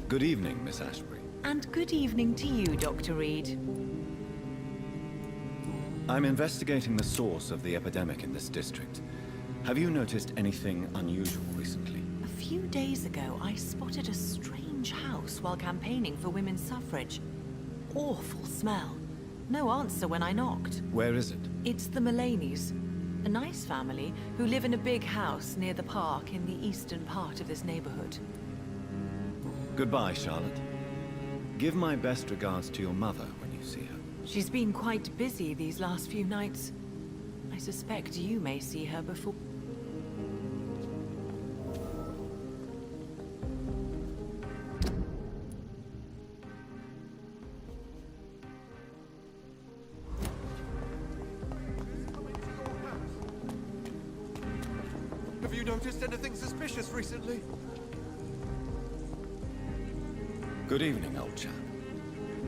Good evening, Miss Ashbury. And good evening to you, Dr. Reed. I'm investigating the source of the epidemic in this district. Have you noticed anything unusual recently? A few days ago, I spotted a strange house while campaigning for women's suffrage. Awful smell. No answer when I knocked. Where is it? It's the Mullaneys, a nice family who live in a big house near the park in the eastern part of this neighborhood. Goodbye, Charlotte. Give my best regards to your mother when you see her. She's been quite busy these last few nights. I suspect you may see her before... Have you noticed anything suspicious recently? Good evening, old chap.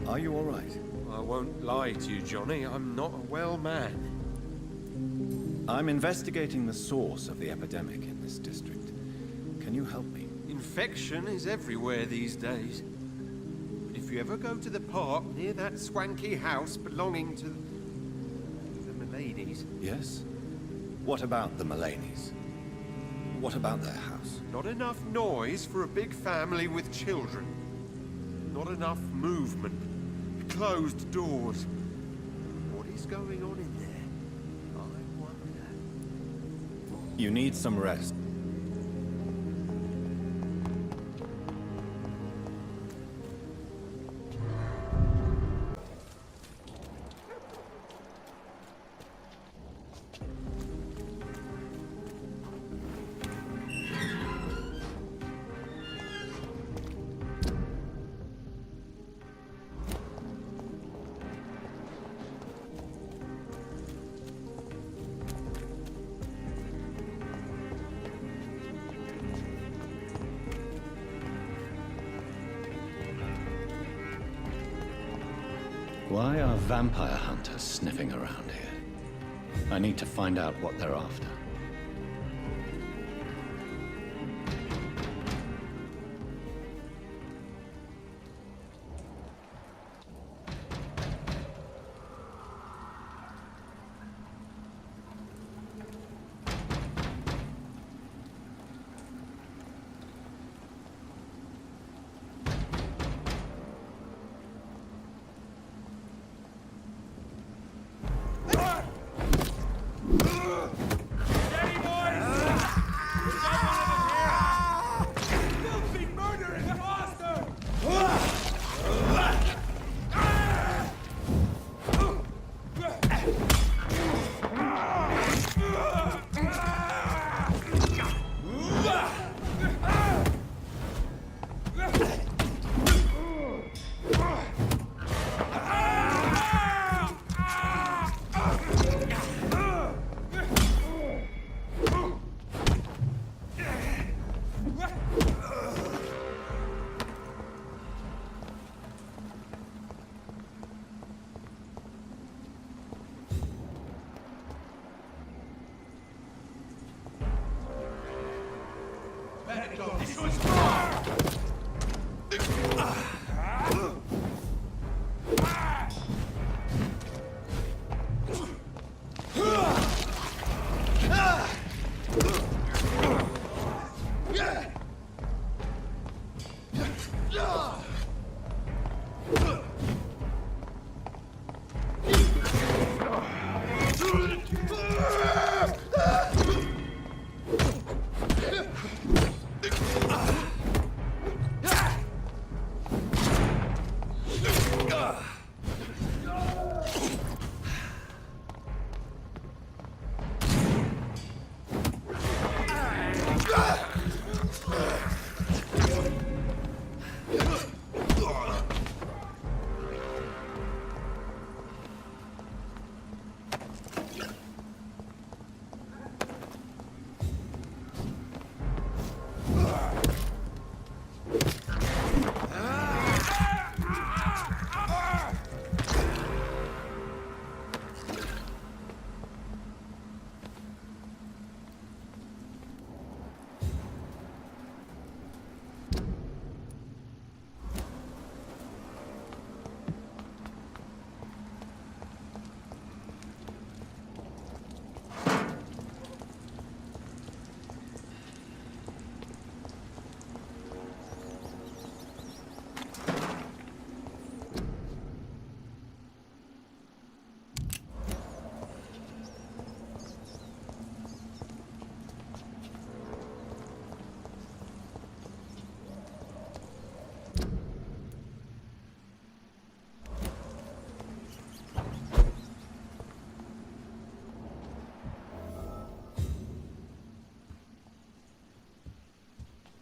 Are you all right? I won't lie to you, Johnny. I'm not a well man. I'm investigating the source of the epidemic in this district. Can you help me? Infection is everywhere these days. If you ever go to the park near that swanky house belonging to the Mullaneys... Yes? What about the Mullaneys? What about their house? Not enough noise for a big family with children. Not enough movement. Closed doors. What is going on in there? I wonder. You need some rest. Why are vampire hunters sniffing around here? I need to find out what they're after.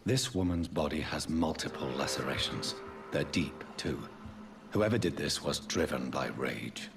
This woman's body has multiple lacerations. They're deep, too. Whoever did this was driven by rage.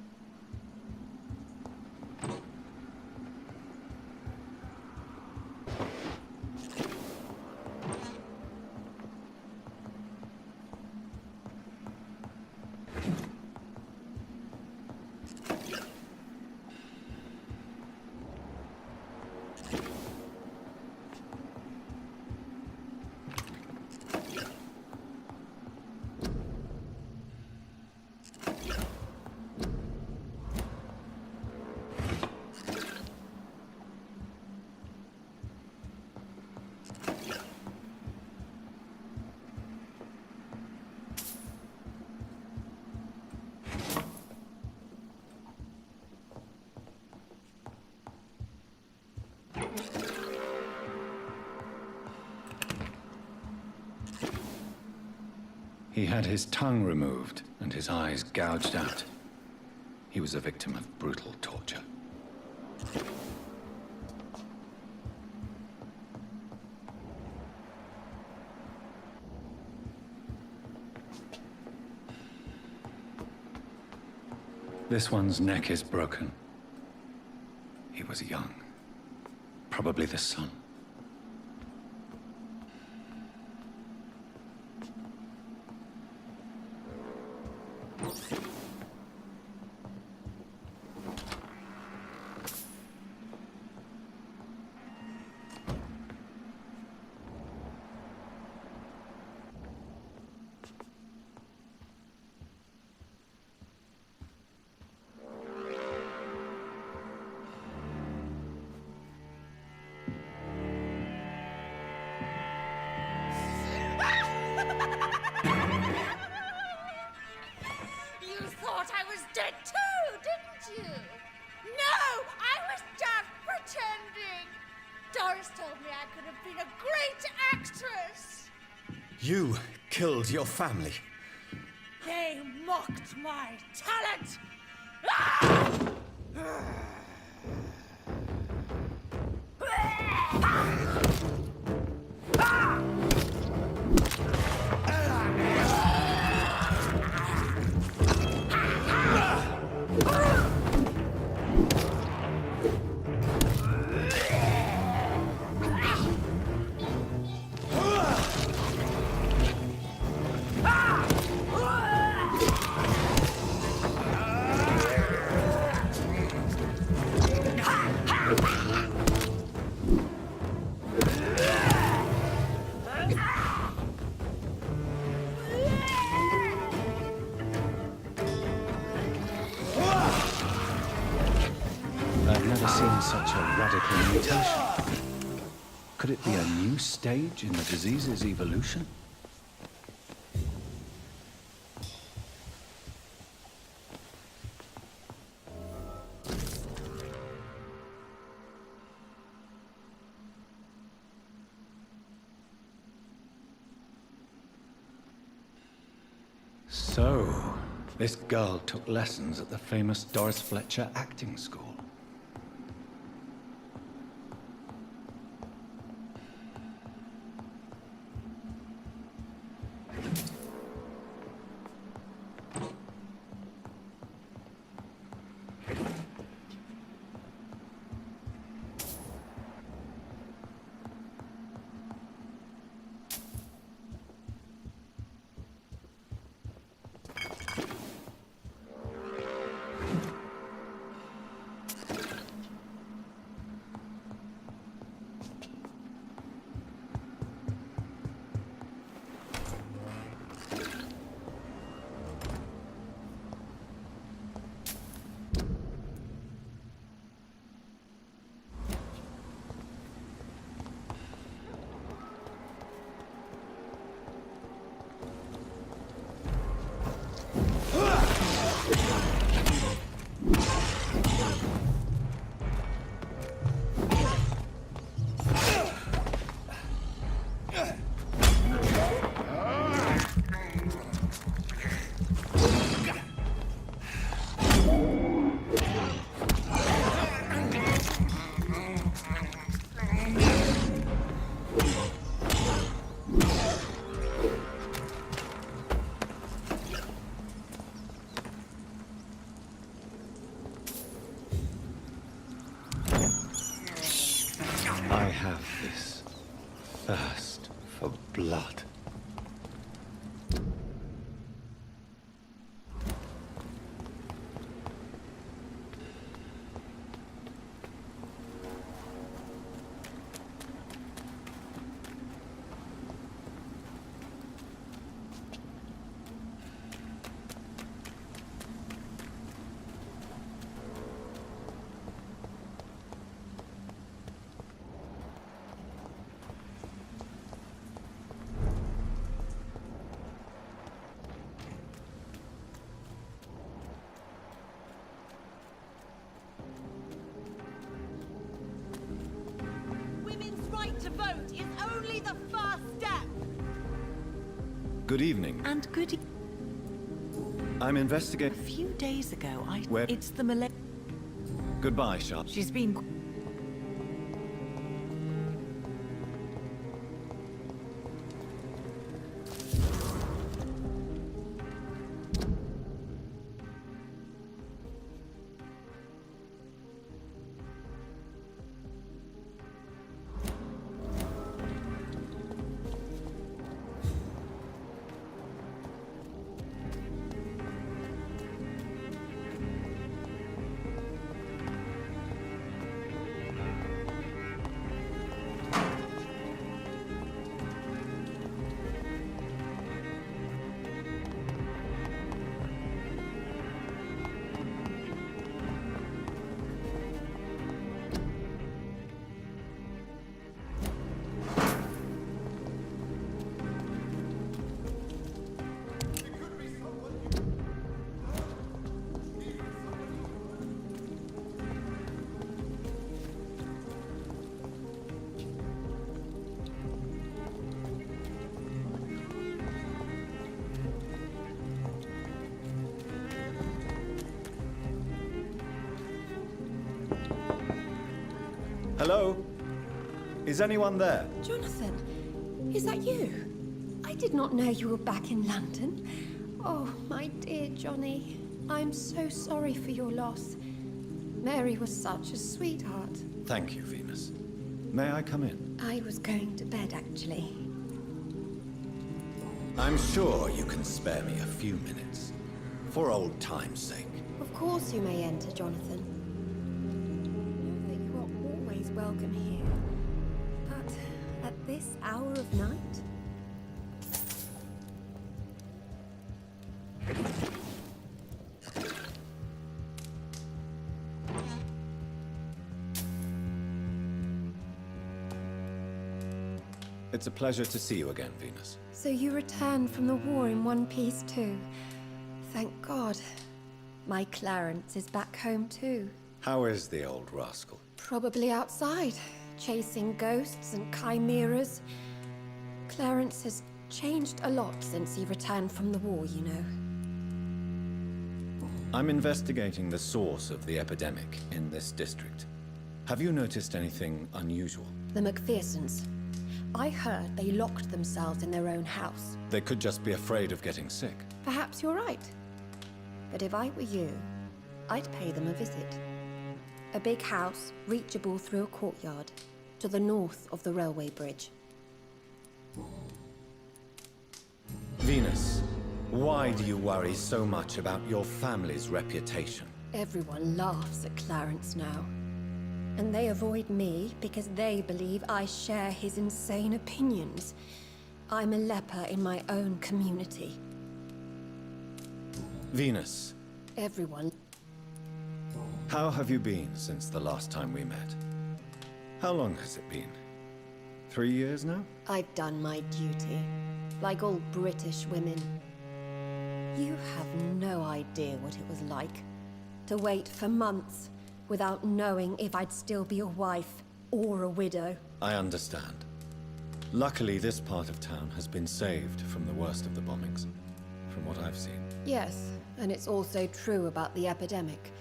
He had his tongue removed and his eyes gouged out. He was a victim of brutal torture. This one's neck is broken. He was young. Probably the son. You thought I was dead too, didn't you? No, I was just pretending. Doris told me I could have been a great actress. You killed your family. They mocked my talent. Ah! I've never seen such a radical mutation. Could it be a new stage in the disease's evolution? So, this girl took lessons at the famous Doris Fletcher acting school. blood. Women's right to vote is only the first step. Good evening. And good. I'm A investigating. few days ago, Where- It's the Malay. Goodbye, Sharp. She's been. Hello? Is anyone there? Jonathan, is that you? I did not know you were back in London. Oh, my dear Johnny, I'm so sorry for your loss. Mary was such a sweetheart. Thank you, Venus. May I come in? I was going to bed, actually. I'm sure you can spare me a few minutes. For old time's sake. Of course you may enter, Jonathan. Know that you are always welcome here. But at this hour of night? It's a pleasure to see you again, Venus. So you returned from the war in one piece too. Thank God. My Clarence is back home too. How is the old rascal? Probably outside, chasing ghosts and chimeras. Clarence has changed a lot since he returned from the war, you know. I'm investigating the source of the epidemic in this district. Have you noticed anything unusual? The McPhersons. I heard they locked themselves in their own house. They could just be afraid of getting sick. Perhaps you're right. But if I were you, I'd pay them a visit. A big house, reachable through a courtyard, to the north of the railway bridge. Venus, why do you worry so much about your family's reputation? Everyone laughs at Clarence now. And they avoid me because they believe I share his insane opinions. I'm a leper in my own community. Venus, Everyone. how have you been since the last time we met? How long has it been? 3 years now? I've done my duty, like all British women. You have no idea what it was like to wait for months without knowing if I'd still be a wife or a widow. I understand. Luckily, this part of town has been saved from the worst of the bombings, from what I've seen. Yes, and it's also true about the epidemic.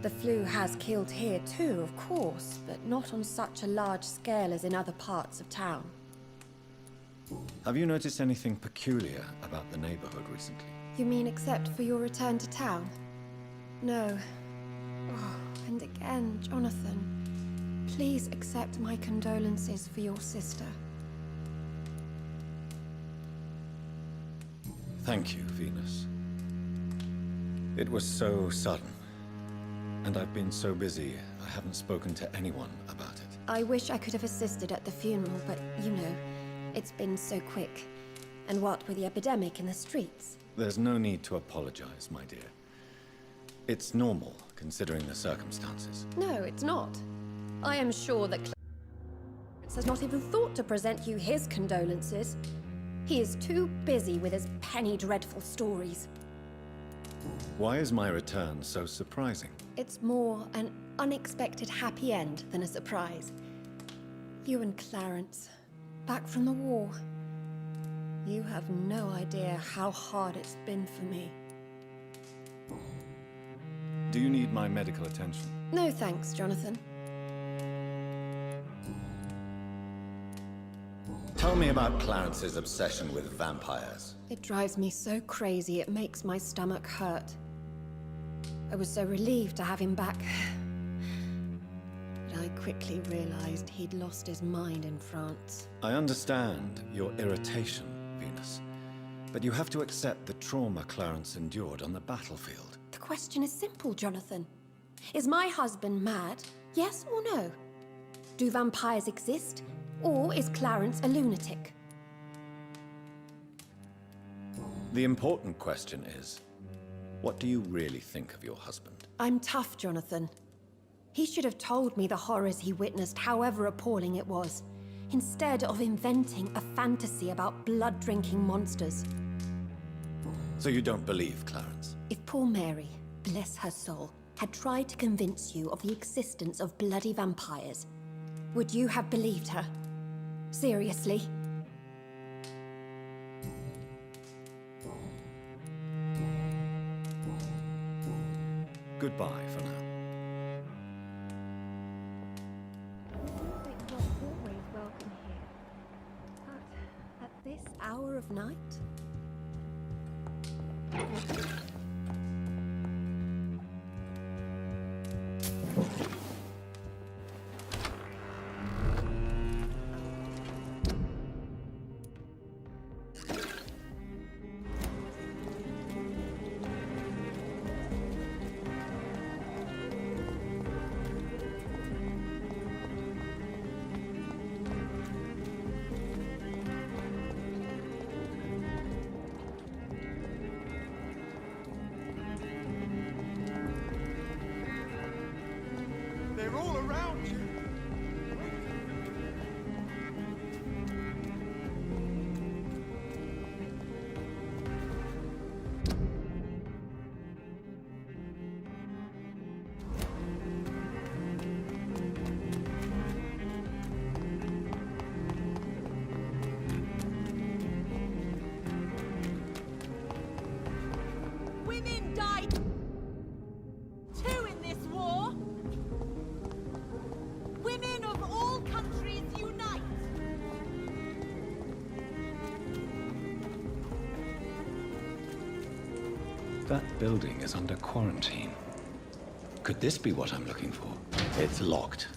The flu has killed here too, of course, but not on such a large scale as in other parts of town. Have you noticed anything peculiar about the neighborhood recently? You mean except for your return to town? No. Oh, and again, Jonathan, please accept my condolences for your sister. Thank you, Venus. It was so sudden. And I've been so busy, I haven't spoken to anyone about it. I wish I could have assisted at the funeral, but you know, it's been so quick. And what with the epidemic in the streets? There's no need to apologize, my dear. It's normal, considering the circumstances. No, it's not. I am sure that Clarence has not even thought to present you his condolences. He is too busy with his penny dreadful stories. Why is my return so surprising? It's more an unexpected happy end than a surprise. You and Clarence, back from the war. You have no idea how hard it's been for me. Do you need my medical attention? No thanks, Jonathan. Tell me about Clarence's obsession with vampires. It drives me so crazy it makes my stomach hurt. I was so relieved to have him back. But I quickly realized he'd lost his mind in France. I understand your irritation, Venus. But you have to accept the trauma Clarence endured on the battlefield. The question is simple, Jonathan. Is my husband mad? Yes or no? Do vampires exist? Or is Clarence a lunatic? The important question is, what do you really think of your husband? I'm tough, Jonathan. He should have told me the horrors he witnessed, however appalling it was, instead of inventing a fantasy about blood-drinking monsters. So you don't believe Clarence? If poor Mary, bless her soul, had tried to convince you of the existence of bloody vampires, would you have believed her? Seriously? Goodbye for now. It's not always welcome here. But at this hour of night? They're all around you. Women died too in this war. Women of all countries unite! That building is under quarantine. Could this be what I'm looking for? It's locked.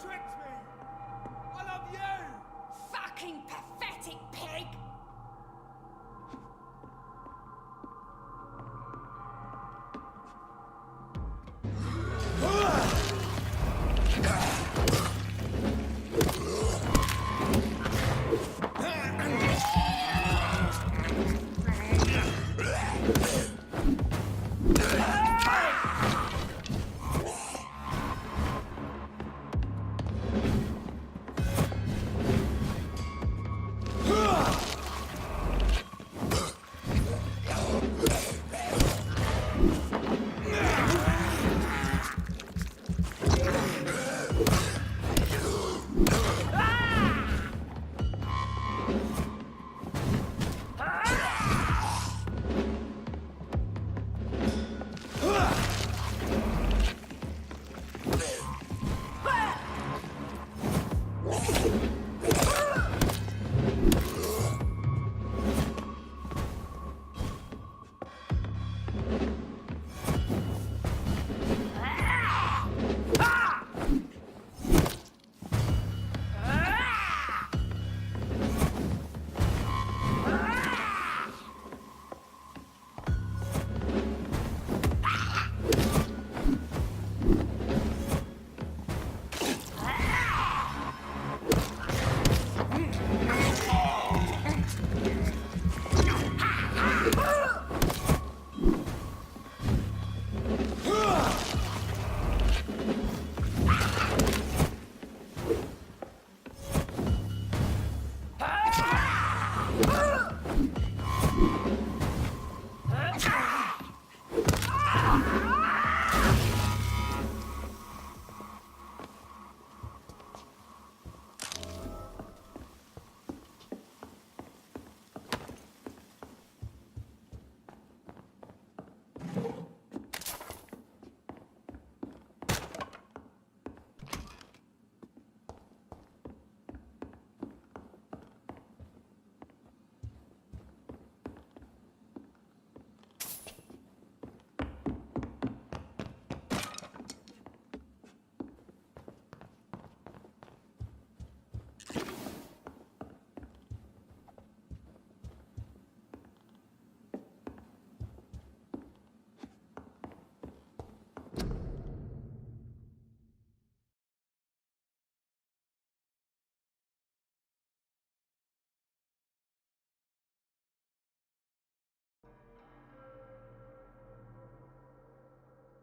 tricked me! I love you! Fucking pathetic pig!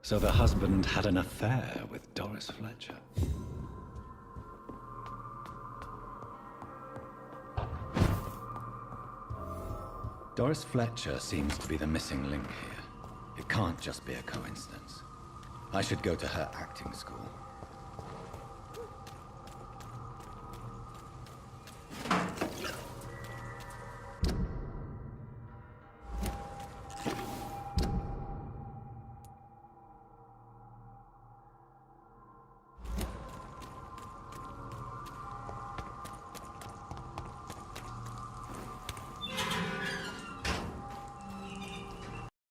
So the husband had an affair with Doris Fletcher. Doris Fletcher seems to be the missing link here. It can't just be a coincidence. I should go to her acting school.